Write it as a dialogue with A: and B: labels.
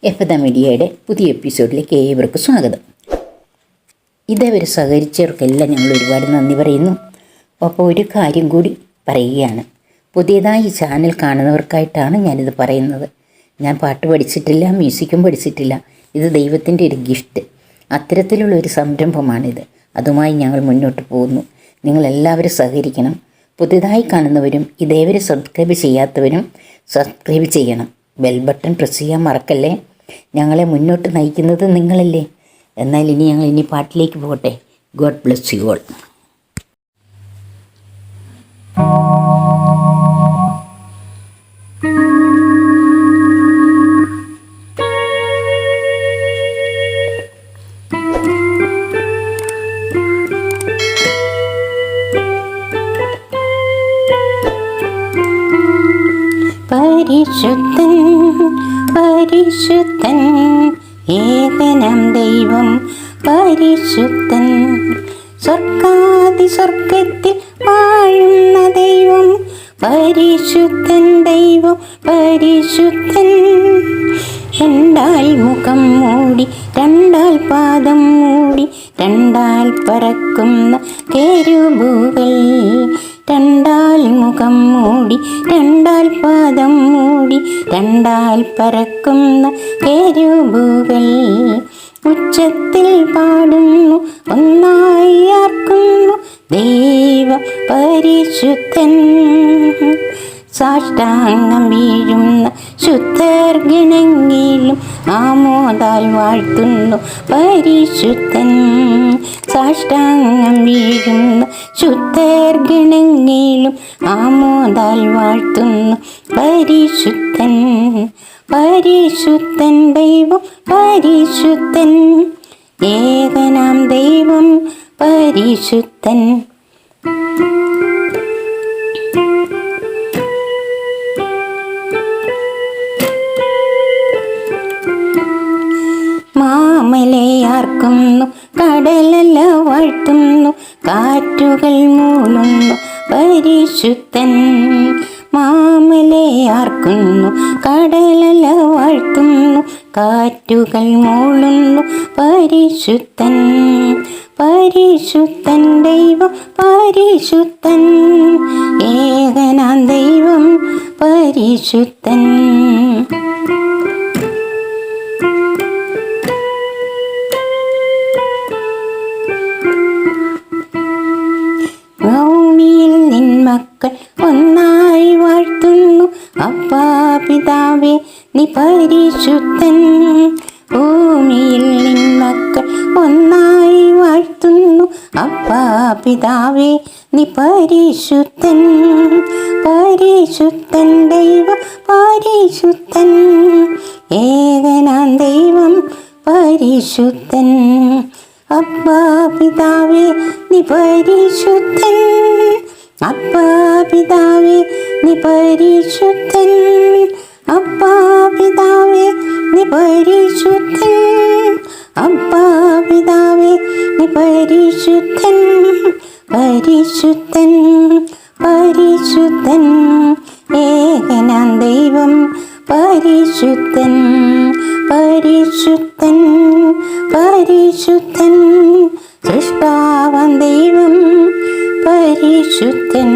A: എഫ്ദ മീഡിയയുടെ പുതിയ എപ്പിസോഡിലേക്ക് ഏവർക്കും സ്വാഗതം. ഇതേവരെ സഹകരിച്ചവർക്കെല്ലാം ഞങ്ങൾ ഒരുപാട് നന്ദി പറയുന്നു. അപ്പോൾ ഒരു കാര്യം കൂടി പറയുകയാണ്. പുതിയതായി ചാനൽ കാണുന്നവർക്കായിട്ടാണ് ഞാനിത് പറയുന്നത്. ഞാൻ പാട്ട് പഠിച്ചിട്ടില്ല, മ്യൂസിക്കും പഠിച്ചിട്ടില്ല. ഇത് ദൈവത്തിൻ്റെ ഒരു ഗിഫ്റ്റ്. അത്തരത്തിലുള്ള ഒരു സംരംഭമാണിത്. അതുമായി ഞങ്ങൾ മുന്നോട്ട് പോകുന്നു. നിങ്ങളെല്ലാവരും സഹകരിക്കണം. പുതിയതായി കാണുന്നവരും ഇതേവരെ സബ്സ്ക്രൈബ് ചെയ്യാത്തവരും സബ്സ്ക്രൈബ് ചെയ്യണം. ബെൽ ബട്ടൺ പ്രസ് ചെയ്യാൻ മറക്കല്ലേ. ഞങ്ങളെ മുന്നോട്ട് നയിക്കുന്നത് നിങ്ങളല്ലേ. എന്നാൽ ഞങ്ങൾ പാട്ടിലേക്ക് പോകട്ടെ. God bless you all.
B: പരിശുദ്ധൻ പരിശുദ്ധൻ ഏകനാം ദൈവം പരിശുദ്ധൻ, സ്വർഗാതി സ്വർഗത്തിൽ വാഴുന്ന ദൈവം പരിശുദ്ധൻ, ദൈവം പരിശുദ്ധൻ. രണ്ടാൽ മുഖം മൂടി രണ്ടാൽ പാദം മൂടി രണ്ടാൽ പറക്കുന്ന കെരൂബുകൾ, രണ്ടാൽ മുഖം മൂടി രണ്ടാൽ പാദം മൂടി രണ്ടാൽ പറക്കുന്ന കെരൂബുകൾ, ഉച്ചത്തിൽ പാടുന്നു ഒന്നായി ആർക്കുന്നു ദൈവ പരിശുദ്ധൻ. സാഷ്ടാംഗം വീഴുന്ന ശുദ്ധർ ഗണങ്ങളിലും ആമോദാൽ വാഴ്ത്തുന്നു പരിശുദ്ധൻ. സാഷ്ടാംഗം വീഴുന്ന ശുദ്ധർ ഗണങ്ങളിലും ആമോദാൽ വാഴ്ത്തുന്നു പരിശുദ്ധൻ. പരിശുദ്ധൻ, ദൈവം പരിശുദ്ധൻ, ഏകനാം ദൈവം പരിശുദ്ധൻ. മാമലയാർക്കുന്നു കടലല വാഴ്ത്തുന്നു കാറ്റുകൾ മൂളുന്നു പരിശുദ്ധൻ. മാമലയാർക്കുന്നു കടലല വാഴ്ത്തുന്നു കാറ്റുകൾ മൂളുന്നു പരിശുദ്ധൻ. പരിശുദ്ധൻ, ദൈവം പരിശുദ്ധൻ, ഏകനാം ദൈവം പരിശുദ്ധൻ. ഭൂമിയിൽ നിൻ മക്കൾ ഒന്നായി വാഴ്ത്തുന്നു അപ്പാ പിതാവേ നീ പരിശുദ്ധൻ. ഭൂമിയിൽ നിൻ മക്കൾ ഒന്നായി വാഴ്ത്തുന്നു അപ്പാ പിതാവേ നീ പരിശുദ്ധൻ. പരിശുദ്ധൻ, ദൈവം പരിശുദ്ധൻ, ഏകനാം ദൈവം പരിശുദ്ധൻ. അപ്പാ പിതാവേ നീ പരിശുദ്ധൻ, അപ്പാ പിതാവേ നീ പരിശുദ്ധൻ, അപ്പാ പിതാവേ നീ പരിശുദ്ധൻ, അപ്പാ പിതാവേ നീ പരിശുദ്ധൻ. പരിശുദ്ധൻ പരിശുദ്ധൻ, ഏകനാം ദൈവം പരിശുദ്ധൻ. പരിശുദ്ധൻ പരിശുദ്ധൻ, സൃഷ്ടാവാം ദൈവം പരിശുദ്ധൻ.